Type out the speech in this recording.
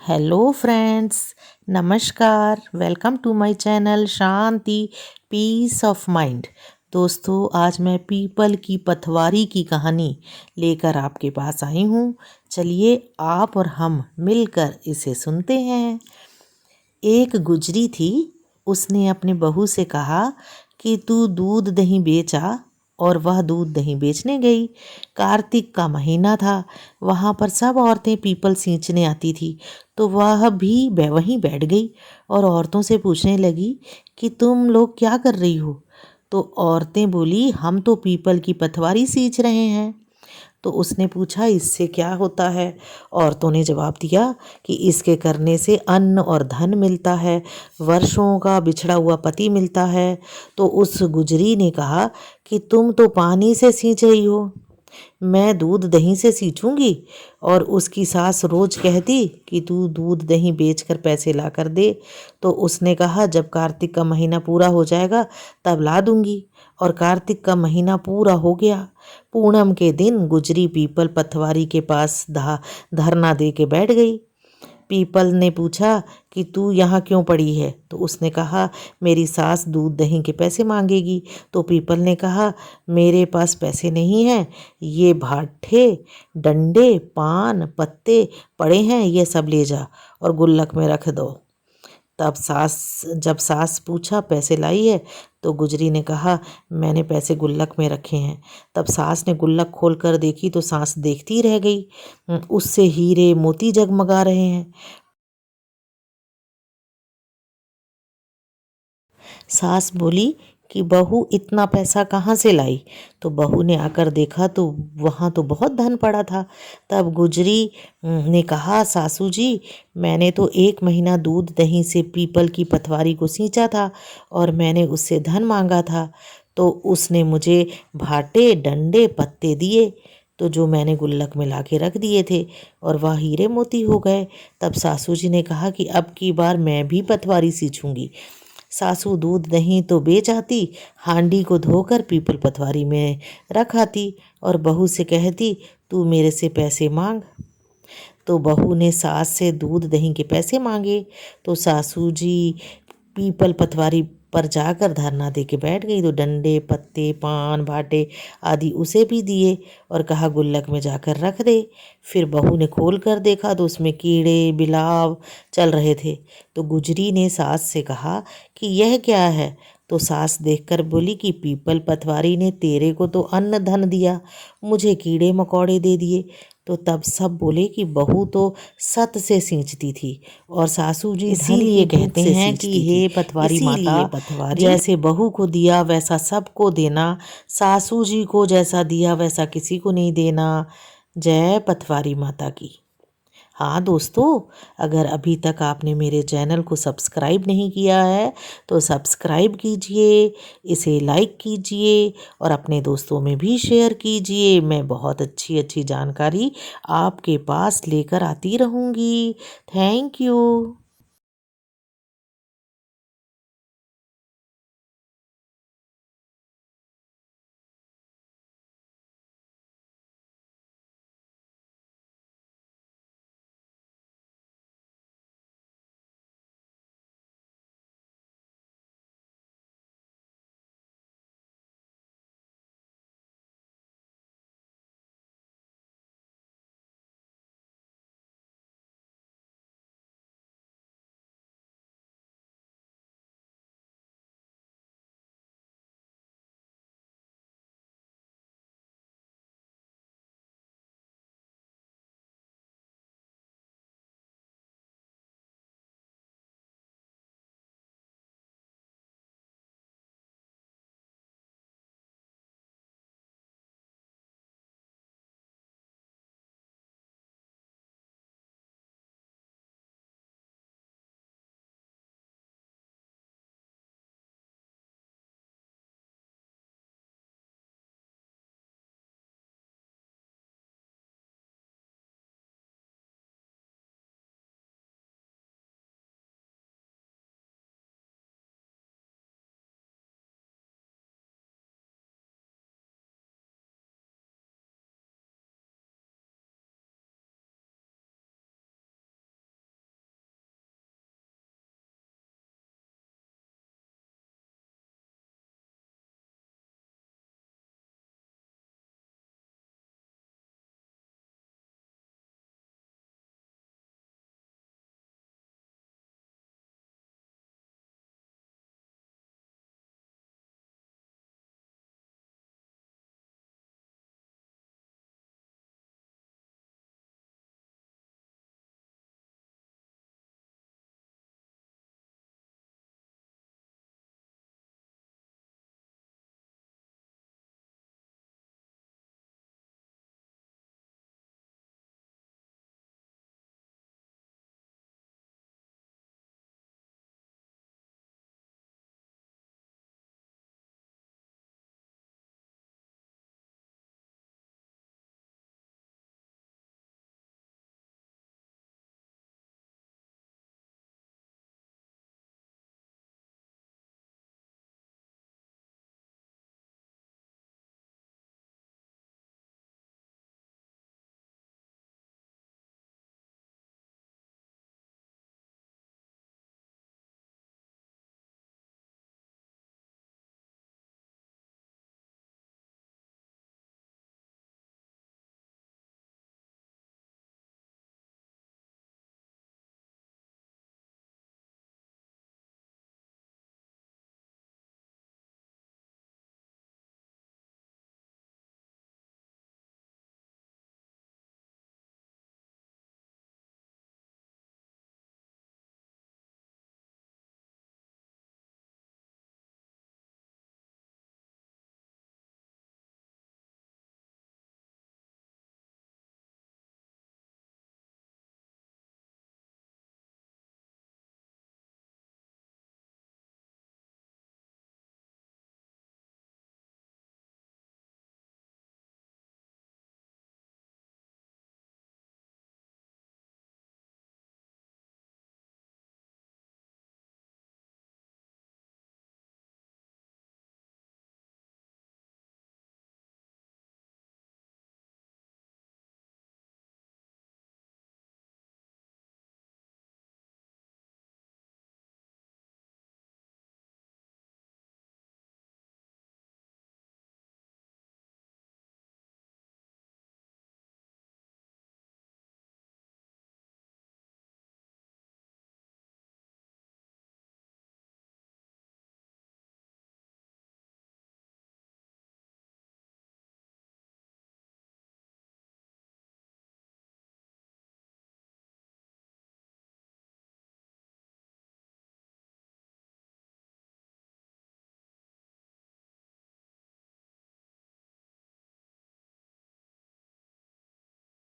Hello friends, नमस्कार। Welcome to my channel Shanti peace of mind. दोस्तों, आज मैं पीपल की पतवारी की कहानी लेकर आपके पास आई हूँ। चलिए आप और हम मिलकर इसे सुनते हैं। एक गुजरी थी। उसने अपनी बहू से कहा कि तू दूध दही बेच आ। और वह दूध दही बेचने गई। कार्तिक का महीना था। वहाँ पर सब औरतें पीपल सींचने आती थी, तो वह भी वहीं बैठ गई और औरतों से पूछने लगी कि तुम लोग क्या कर रही हो। तो औरतें बोली, हम तो पीपल की पतवारी सींच रहे हैं। तो उसने पूछा, इससे क्या होता है। औरतों ने जवाब दिया कि इसके करने से अन्न और धन मिलता है, वर्षों का बिछड़ा हुआ पति मिलता है। तो उस गुजरी ने कहा कि तुम तो पानी से सींच रही हो, मैं दूध दही से सींचूंगी। और उसकी सास रोज कहती कि तू दूध दही बेचकर पैसे ला कर दे। तो उसने कहा, जब कार्तिक का महीना पूरा हो जाएगा तब ला दूंगी। और कार्तिक का महीना पूरा हो गया। पूनम के दिन गुजरी पीपल पतवारी के पास धरना दे के बैठ गई। पीपल ने पूछा कि तू यहाँ क्यों पड़ी है। तो उसने कहा, मेरी सास दूध दही के पैसे मांगेगी। तो पीपल ने कहा, मेरे पास पैसे नहीं हैं, ये भाठे डंडे पान पत्ते पड़े हैं, ये सब ले जा और गुल्लक में रख दो। जब सास पूछा, पैसे लाई है। तो गुजरी ने कहा, मैंने पैसे गुल्लक में रखे हैं। तब सास ने गुल्लक खोल कर देखी तो सास देखती रह गई। उससे हीरे मोती जगमगा रहे हैं। सास बोली कि बहू इतना पैसा कहाँ से लाई। तो बहू ने आकर देखा तो वहाँ तो बहुत धन पड़ा था। तब गुजरी ने कहा, सासू जी, मैंने तो 1 महीना दूध दही से पीपल की पतवारी को सींचा था और मैंने उससे धन मांगा था। तो उसने मुझे भाटे डंडे पत्ते दिए, तो जो मैंने गुल्लक में ला के रख दिए थे और वह हीरे मोती हो गए। तब सासू जी ने कहा कि अब की बार मैं भी पतवारी सींचूंगी। सासू दूध दही तो बेच आती, हांडी को धोकर पीपल पतवारी में रख आती और बहू से कहती, तू मेरे से पैसे मांग। तो बहू ने सास से दूध दही के पैसे मांगे। तो सासू जी पीपल पतवारी पर जाकर धरना दे के बैठ गई। तो डंडे पत्ते पान भाटे आदि उसे भी दिए और कहा, गुल्लक में जाकर रख दे। फिर बहू ने खोल कर देखा तो उसमें कीड़े बिलाव चल रहे थे। तो गुजरी ने सास से कहा कि यह क्या है। तो सास देखकर बोली कि पीपल पतवारी ने तेरे को तो अन्न धन दिया, मुझे कीड़े मकोड़े दे दिए। तो तब सब बोले कि बहू तो सत से सींचती थी और सासू जी इसीलिए कहते हैं कि हे पतवारी माता, पतवारी जैसे बहू को दिया वैसा सबको देना, सासू जी को जैसा दिया वैसा किसी को नहीं देना। जय पतवारी माता की। हाँ दोस्तों, अगर अभी तक आपने मेरे चैनल को सब्सक्राइब नहीं किया है तो सब्सक्राइब कीजिए, इसे लाइक कीजिए और अपने दोस्तों में भी शेयर कीजिए। मैं बहुत अच्छी अच्छी जानकारी आपके पास लेकर आती रहूँगी। Thank you.